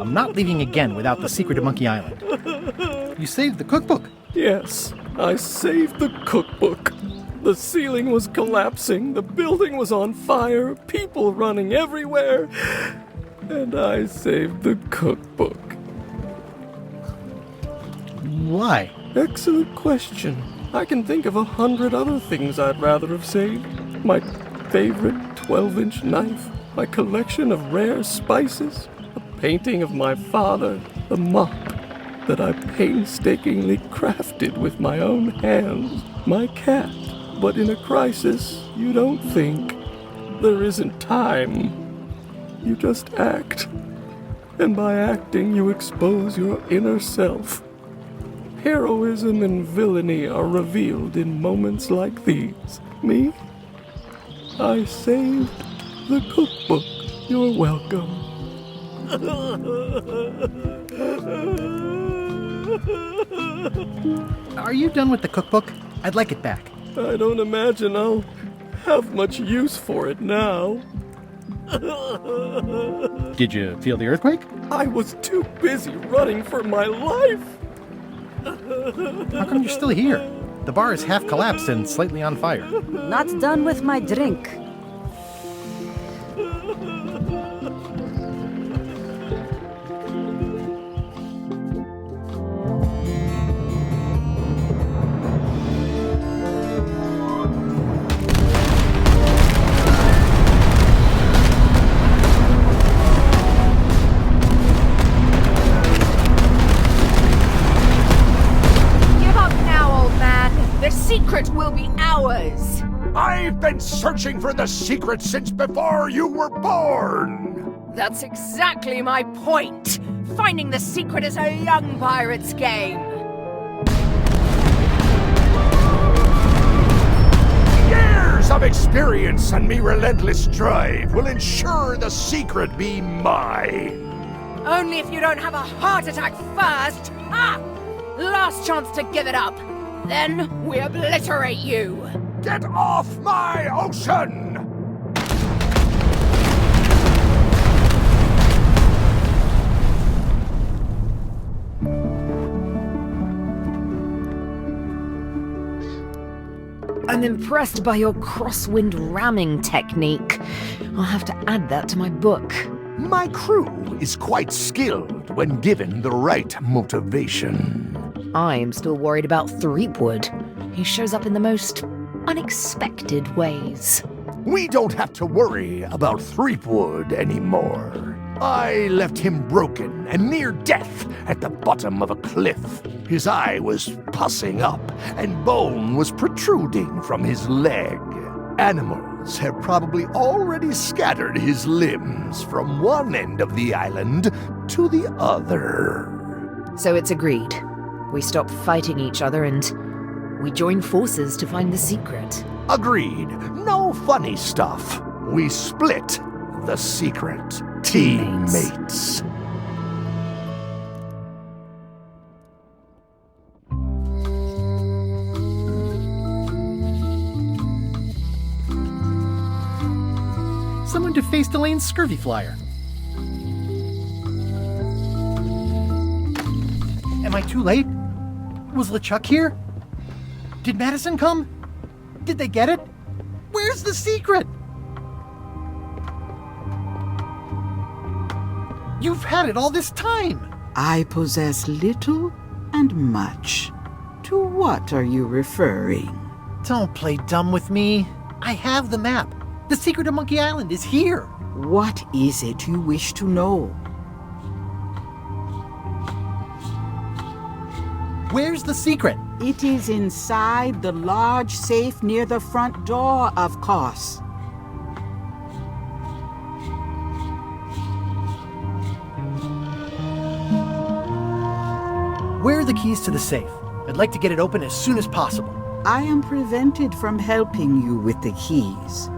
I'm not leaving again without the secret of Monkey Island. You saved the cookbook. Yes, I saved the cookbook. The ceiling was collapsing, the building was on fire, people running everywhere, and I saved the cookbook. Why? Excellent question. I can think of 100 other things I'd rather have saved. My favorite 12-inch knife, my collection of rare spices, a painting of my father, the mop that I painstakingly crafted with my own hands, my cat. But in a crisis, you don't think. There isn't time. You just act. And by acting, you expose your inner self. Heroism and villainy are revealed in moments like these. Me? I saved the cookbook. You're welcome. Are you done with the cookbook? I'd like it back. I don't imagine I'll have much use for it now. Did you feel the earthquake? I was too busy running for my life. How come you're still here? The bar is half collapsed and slightly on fire. Not done with my drink. Will be ours. I've been searching for the secret since before you were born. That's exactly my point. Finding the secret is a young pirate's game. Years of experience and me relentless drive will ensure the secret be mine. Only if you don't have a heart attack first. Ha! Last chance to give it up. Then we obliterate you! Get off my ocean! I'm impressed by your crosswind ramming technique. I'll have to add that to my book. My crew is quite skilled when given the right motivation. I'm still worried about Threepwood. He shows up in the most unexpected ways. We don't have to worry about Threepwood anymore. I left him broken and near death at the bottom of a cliff. His eye was pussing up and bone was protruding from his leg. Animals have probably already scattered his limbs from one end of the island to the other. So it's agreed. We stop fighting each other and we join forces to find the secret. Agreed. No funny stuff. We split the secret. Teammates. Someone defaced Elaine's scurvy flyer. Am I too late? Was LeChuck here? Did Madison come? Did they get it? Where's the secret? You've had it all this time! I possess little and much. To what are you referring? Don't play dumb with me. I have the map. The secret of Monkey Island is here. What is it you wish to know? Where's the secret? It is inside the large safe near the front door, of course. Where are the keys to the safe? I'd like to get it open as soon as possible. I am prevented from helping you with the keys.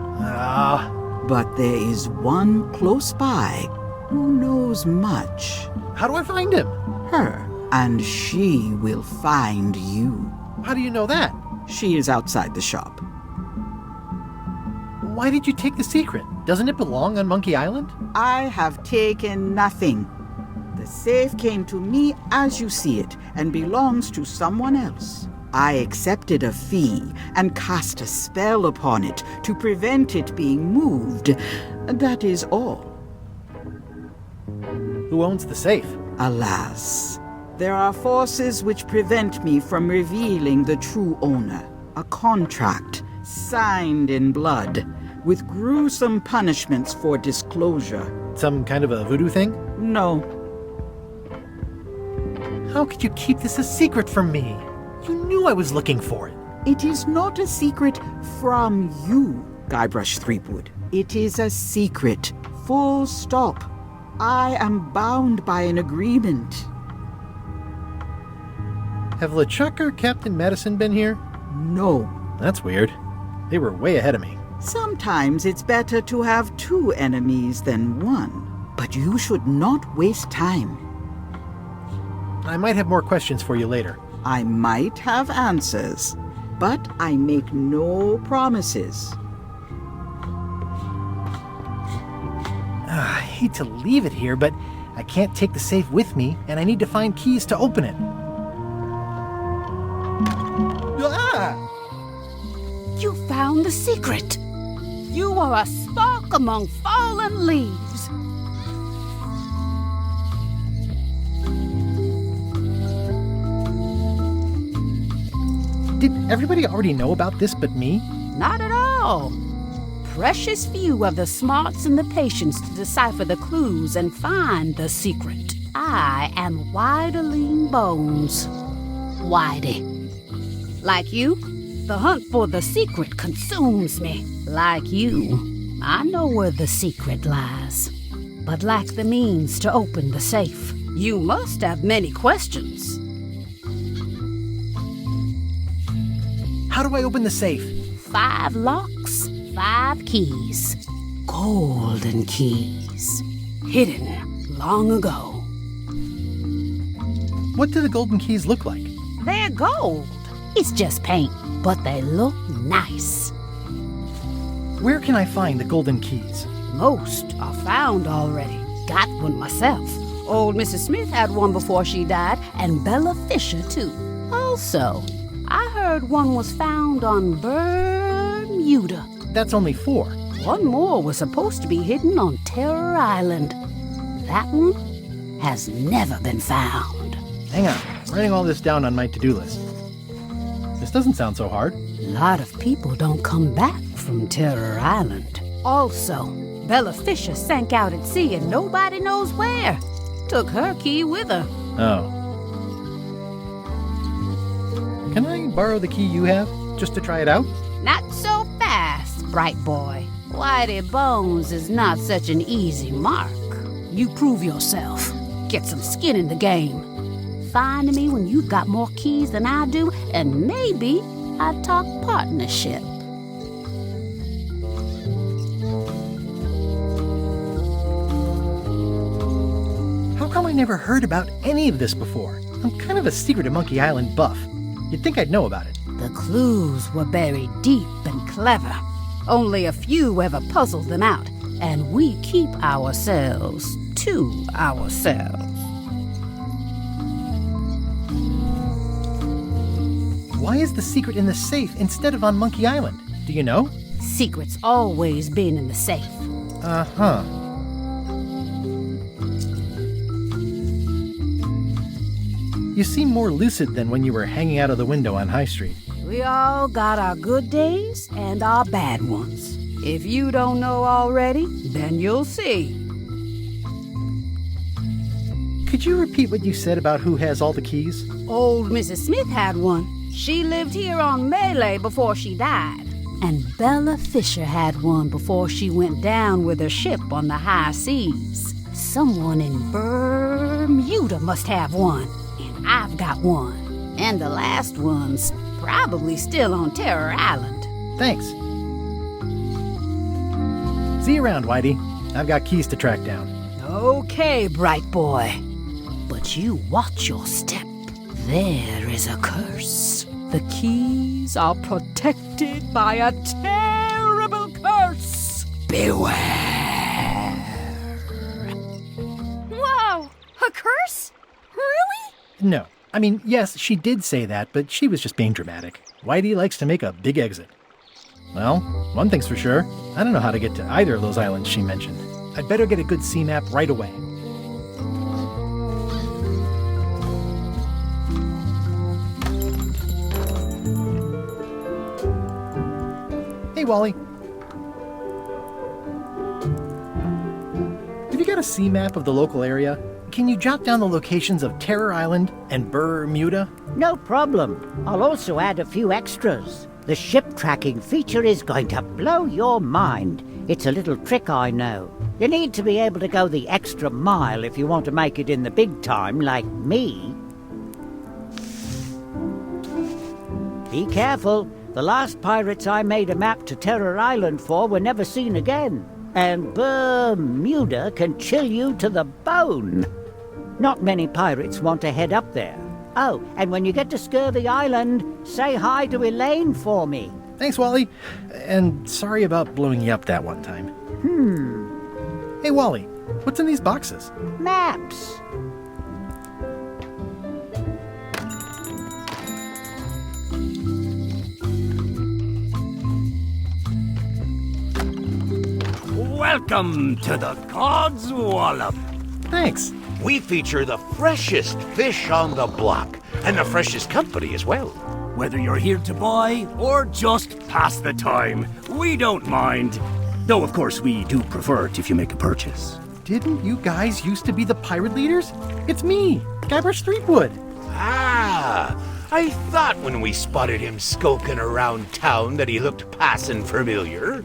But there is one close by who knows much. How do I find him? Her. And she will find you. How do you know that? She is outside the shop. Why did you take the secret? Doesn't it belong on Monkey Island? I have taken nothing. The The safe came to me as you see it and belongs to someone else. I accepted a fee and cast a spell upon it to prevent it being moved. That is all. Who owns the safe? Alas, there are forces which prevent me from revealing the true owner. A contract signed in blood with gruesome punishments for disclosure. Some kind of a voodoo thing? No, How could you keep this a secret from me? You knew I was looking for it. it is not a secret from you, Guybrush Threepwood. It is a secret. Full stop. I am bound by an agreement. Have LeChuck or Captain Madison been here? No. That's weird. They were way ahead of me. Sometimes it's better to have two enemies than one. But you should not waste time. I might have more questions for you later. I might have answers, but I make no promises. I hate to leave it here, but I can't take the safe with me, and I need to find keys to open it. Ah! You found the secret. You are a spark among fallen leaves. Did everybody already know about this but me? Not at all. Precious few of the smarts and the patience to decipher the clues and find the secret. I am Whiterling Bones. Whitey. Like you, the hunt for the secret consumes me. Like you, I know where the secret lies, but lack the means to open the safe. You must have many questions. How do I open the safe? 5 locks, 5 keys. Golden keys. Hidden long ago. What do the golden keys look like? They're gold. It's just paint, but they look nice. Where can I find the golden keys? Most are found already. Got one myself. Old Mrs. Smith had one before she died, and Bella Fisher, too. Also, I heard one was found on Bermuda. That's only 4. One more was supposed to be hidden on Terror Island. That one has never been found. Hang on, I'm writing all this down on my to-do list. This doesn't sound so hard. A lot of people don't come back from Terror Island. Also, Bella Fisher sank out at sea and nobody knows where. Took her key with her. Oh. Can I borrow the key you have, just to try it out? Not so fast, bright boy. Whitey Bones is not such an easy mark. You prove yourself. Get some skin in the game. Find me when you've got more keys than I do, and maybe I'd talk partnership. How come I never heard about any of this before? I'm kind of a secret at Monkey Island buff. You'd think I'd know about it. The clues were buried deep and clever. Only a few ever puzzled them out, and we keep ourselves to ourselves. Why is the secret in the safe instead of on Monkey Island? Do you know? Secret's always been in the safe. Uh-huh. You seem more lucid than when you were hanging out of the window on High Street. We all got our good days and our bad ones. If you don't know already, then you'll see. Could you repeat what you said about who has all the keys? Old Mrs. Smith had one. She lived here on Melee before she died. And Bella Fisher had one before she went down with her ship on the high seas. Someone in Bermuda must have one. And I've got one. And the last one's probably still on Terror Island. Thanks. See you around, Whitey. I've got keys to track down. Okay, bright boy. But you watch your step. There is a curse. The keys are protected by a terrible curse. Beware. Whoa! A curse? Really? No. I mean, yes, she did say that, but she was just being dramatic. Whitey likes to make a big exit. Well, one thing's for sure. I don't know how to get to either of those islands she mentioned. I'd better get a good sea map right away. Hey, Wally. Have you got a sea map of the local area? Can you jot down the locations of Terror Island and Bermuda? No problem. I'll also add a few extras. The ship tracking feature is going to blow your mind. It's a little trick, I know. You need to be able to go the extra mile if you want to make it in the big time, like me. Be careful. The last pirates I made a map to Terror Island for were never seen again. And Bermuda can chill you to the bone. Not many pirates want to head up there. Oh, and when you get to Scurvy Island, say hi to Elaine for me. Thanks, Wally. And sorry about blowing you up that one time. Hey, Wally, what's in these boxes? Maps. Welcome to the God's Wallop. Thanks. We feature the freshest fish on the block, and the freshest company as well. Whether you're here to buy or just pass the time, we don't mind. Though, of course, we do prefer it if you make a purchase. Didn't you guys used to be the pirate leaders? It's me, Guybrush Threepwood. Ah, I thought when we spotted him skulking around town that he looked passing familiar.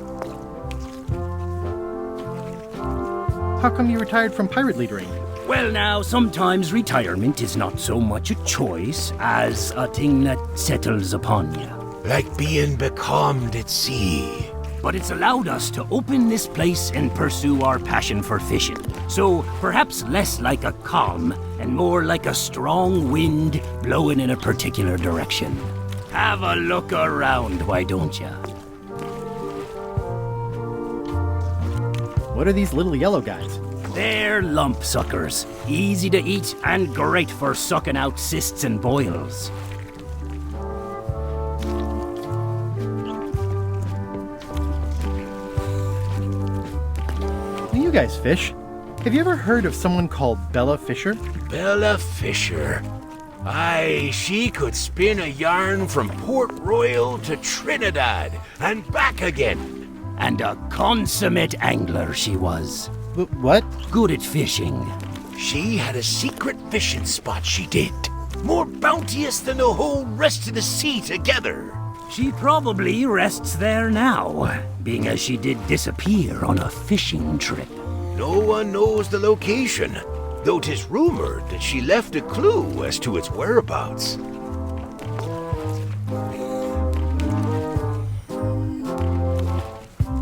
How come you retired from pirate leadering? Well, now, sometimes retirement is not so much a choice as a thing that settles upon you. Like being becalmed at sea. But it's allowed us to open this place and pursue our passion for fishing. So perhaps less like a calm and more like a strong wind blowing in a particular direction. Have a look around, why don't you? What are these little yellow guys? They're lump suckers. Easy to eat and great for sucking out cysts and boils. You guys fish. Have you ever heard of someone called Bella Fisher? Bella Fisher. Aye, she could spin a yarn from Port Royal to Trinidad and back again. And a consummate angler she was. What? Good at fishing. She had a secret fishing spot, she did. More bounteous than the whole rest of the sea together. She probably rests there now, being as she did disappear on a fishing trip. No one knows the location, though 'tis rumored that she left a clue as to its whereabouts.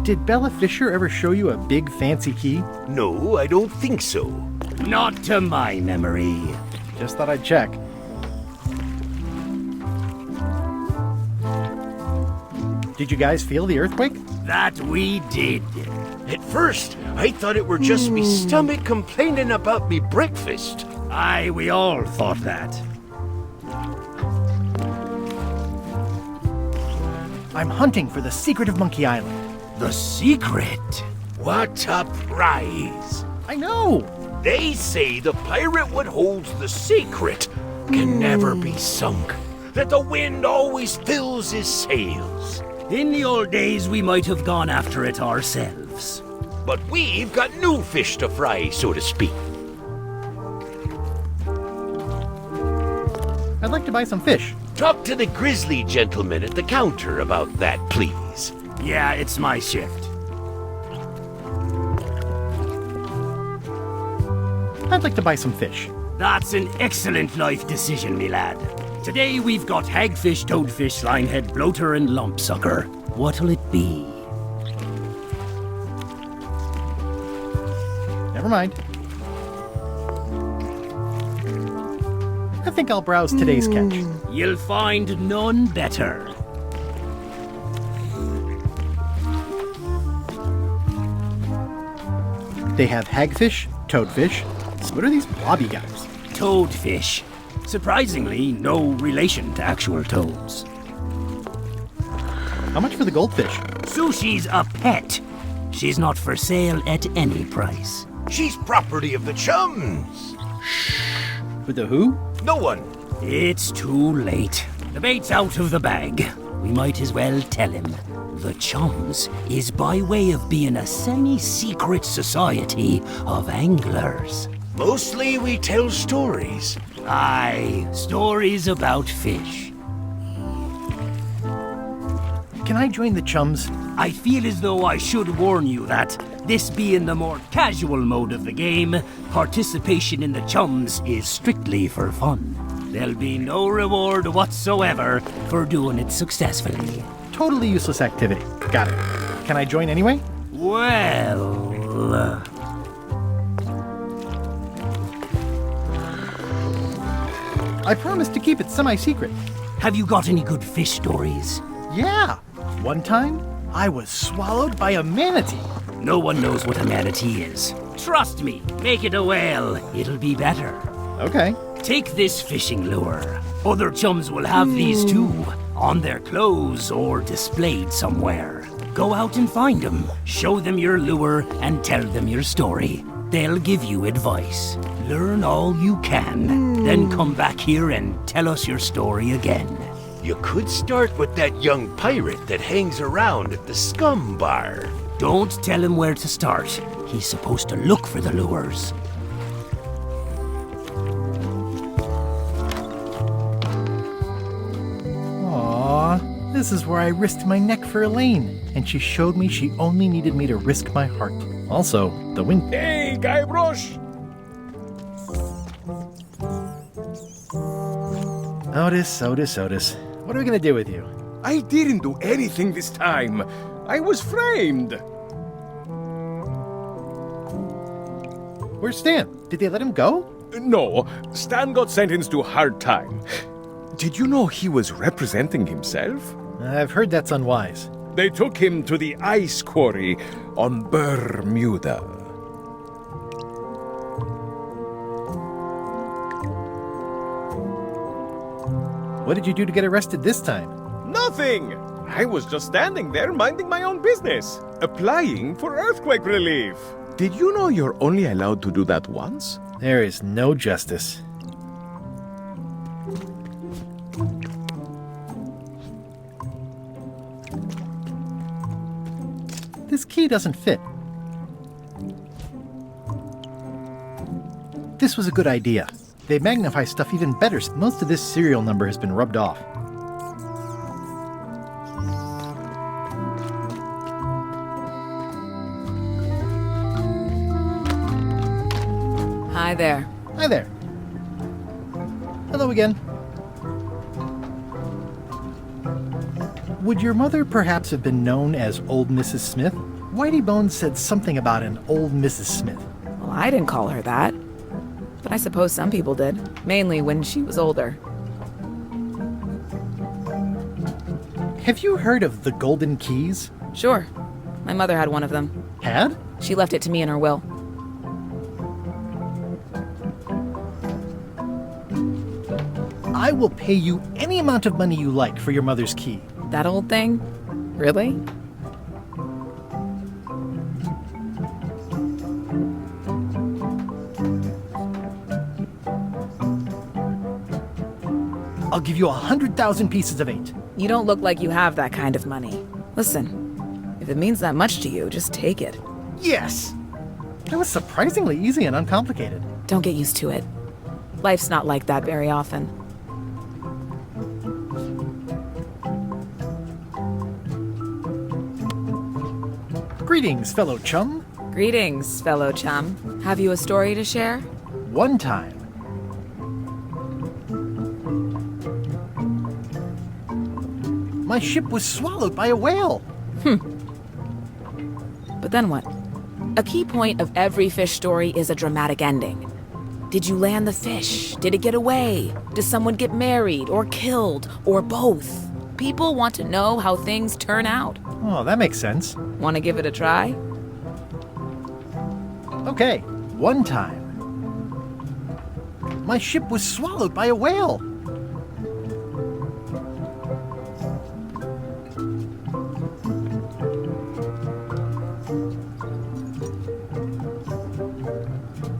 Did Bella Fisher ever show you a big fancy key? No, I don't think so. Not to my memory. Just thought I'd check. Did you guys feel the earthquake? That we did. At first, I thought it were just me stomach complaining about me breakfast. Aye, we all thought that. I'm hunting for the secret of Monkey Island. The secret? What a prize! I know! They say the pirate what holds the secret can never be sunk, that the wind always fills his sails. In the old days, we might have gone after it ourselves. But we've got new fish to fry, so to speak. I'd like to buy some fish. Talk to the grizzly gentleman at the counter about that, please. Yeah, it's my shift. I'd like to buy some fish. That's an excellent life decision, me lad. Today we've got hagfish, toadfish, linehead, bloater, and lumpsucker. What'll it be? Never mind. I think I'll browse today's catch. You'll find none better. They have hagfish, toadfish, chums? What are these blobby guys? Toadfish. Surprisingly, no relation to actual toads. How much for the goldfish? Sushi's a pet. She's not for sale at any price. She's property of the chums. With the who? No one. It's too late. The bait's out of the bag. We might as well tell him. The Chums is by way of being a semi-secret society of anglers. Mostly we tell stories. Aye, stories about fish. Can I join the chums? I feel as though I should warn you that, this being the more casual mode of the game, participation in the Chums is strictly for fun. There'll be no reward whatsoever for doing it successfully. Totally useless activity. Got it. Can I join anyway? Well... I promised to keep it semi-secret. have you got any good fish stories? Yeah. One time, I was swallowed by a manatee. No one knows what a manatee is. Trust me, make it a whale. It'll be better. Okay. Take this fishing lure. Other chums will have these too, on their clothes or displayed somewhere. Go out and find them, show them your lure, and tell them your story. They'll give you advice. Learn all you can, then come back here and tell us your story again. You could start with that young pirate that hangs around at the Scum Bar. Don't tell him where to start. He's supposed to look for the lures. Aww, this is where I risked my neck for Elaine, and she showed me she only needed me to risk my heart. Also, the wind. Hey, Guybrush! Otis. What are we gonna do with you? I didn't do anything this time. I was framed. Where's Stan? Did they let him go? No, Stan got sentenced to hard time. Did you know he was representing himself? I've heard that's unwise. They took him to the ice quarry on Bermuda. What did you do to get arrested this time? Nothing! I was just standing there minding my own business, applying for earthquake relief. Did you know you're only allowed to do that once? There is no justice. This key doesn't fit. This was a good idea. They magnify stuff even better. Most of this serial number has been rubbed off. Hi there. Hi there. Hello again. Would your mother perhaps have been known as Old Mrs. Smith? Whitey Bones said something about an Old Mrs. Smith. Well, I didn't call her that. But I suppose some people did, mainly when she was older. Have you heard of the Golden Keys? Sure. My mother had one of them. Had? She left it to me in her will. I will pay you any amount of money you like for your mother's key. That old thing? Really? I'll give you 100,000 pieces of 8. You don't look like you have that kind of money. Listen, if it means that much to you, just take it. Yes! That was surprisingly easy and uncomplicated. Don't get used to it. Life's not like that very often. Greetings, fellow chum. Greetings, fellow chum. Have you a story to share? One time, my ship was swallowed by a whale. But then what? A key point of every fish story is a dramatic ending. Did you land the fish? Did it get away? Does someone get married or killed or both? People want to know how things turn out. Oh, that makes sense. Want to give it a try? Okay, one time, My ship was swallowed by a whale.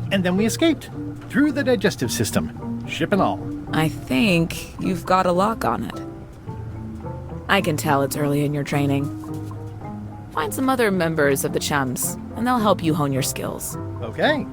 And then we escaped. Through the digestive system. Ship and all. I think you've got a lock on it. I can tell it's early in your training. Find some other members of the Chums, and they'll help you hone your skills. Okay.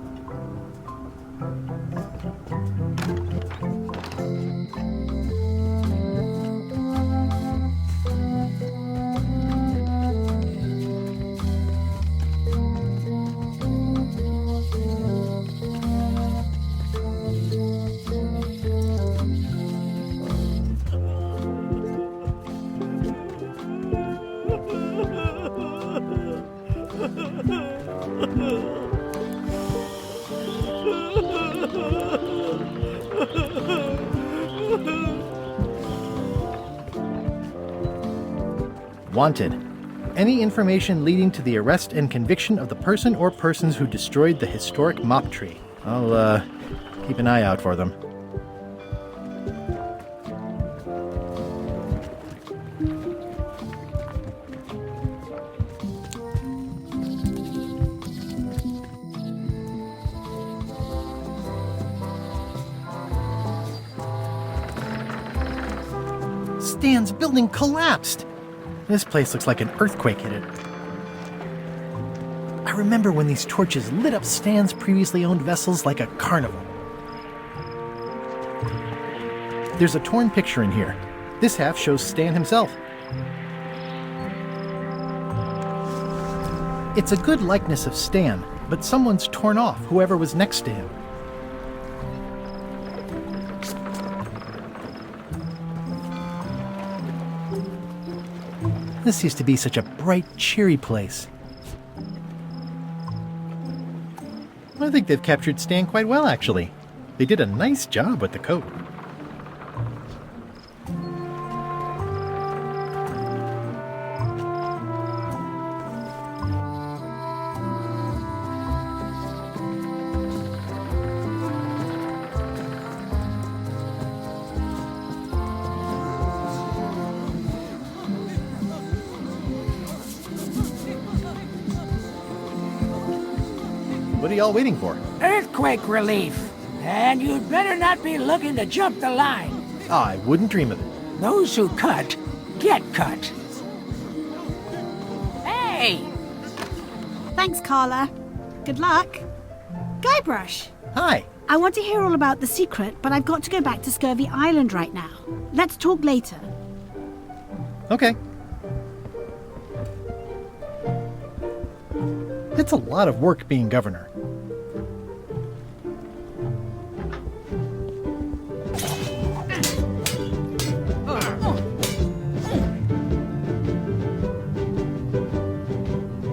Wanted. Any information leading to the arrest and conviction of the person or persons who destroyed the historic mop tree. I'll, keep an eye out for them. Stan's building collapsed! This place looks like an earthquake hit it. I remember when these torches lit up Stan's previously owned vessels like a carnival. There's a torn picture in here. This half shows Stan himself. It's a good likeness of Stan, but someone's torn off whoever was next to him. This used to be such a bright, cheery place. I think they've captured Stan quite well, actually. They did a nice job with the coat. What are y'all waiting for? Earthquake relief. And you'd better not be looking to jump the line. I wouldn't dream of it. Those who cut, get cut. Hey! Thanks, Carla. Good luck. Guybrush. Hi. I want to hear all about the secret, but I've got to go back to Scurvy Island right now. Let's talk later. Okay. It's a lot of work being governor.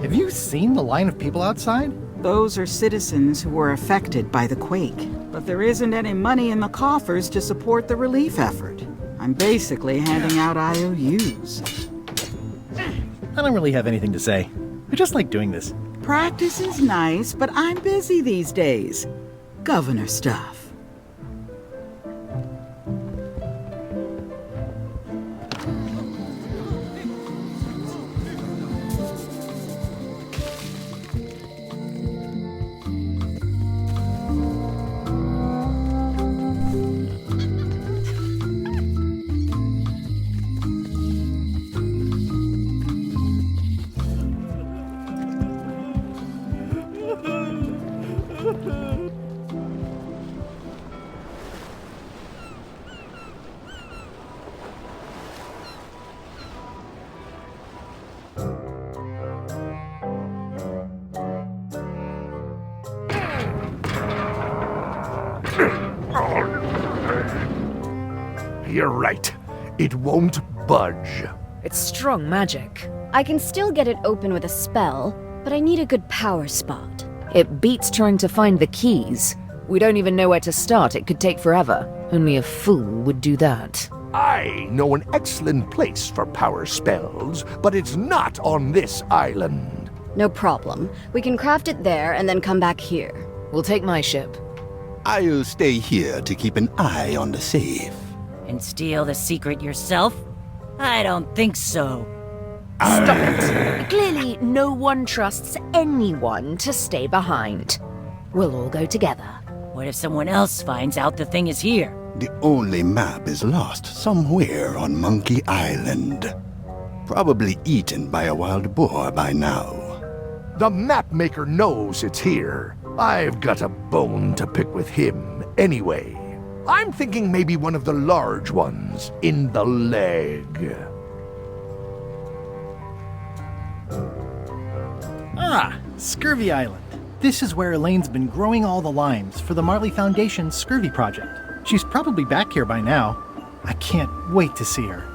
Have you seen the line of people outside? Those are citizens who were affected by the quake. But there isn't any money in the coffers to support the relief effort. I'm basically handing out IOUs. I don't really have anything to say. I just like doing this. Practice is nice, but I'm busy these days. Governor stuff. You're right. It won't budge. It's strong magic. I can still get it open with a spell, but I need a good power spot. It beats trying to find the keys. We don't even know where to start. It could take forever. Only a fool would do that. I know an excellent place for power spells, but it's not on this island. No problem. We can craft it there and then come back here. We'll take my ship. I'll stay here to keep an eye on the safe. And steal the secret yourself? I don't think so. Stop it. Clearly, no one trusts anyone to stay behind. We'll all go together. What if someone else finds out the thing is here? The only map is lost somewhere on Monkey Island. Probably eaten by a wild boar by now. The map maker knows it's here. I've got a bone to pick with him anyway. I'm thinking maybe one of the large ones in the leg. Ah, Scurvy Island. This is where Elaine's been growing all the limes for the Marley Foundation's Scurvy project. She's probably back here by now. I can't wait to see her.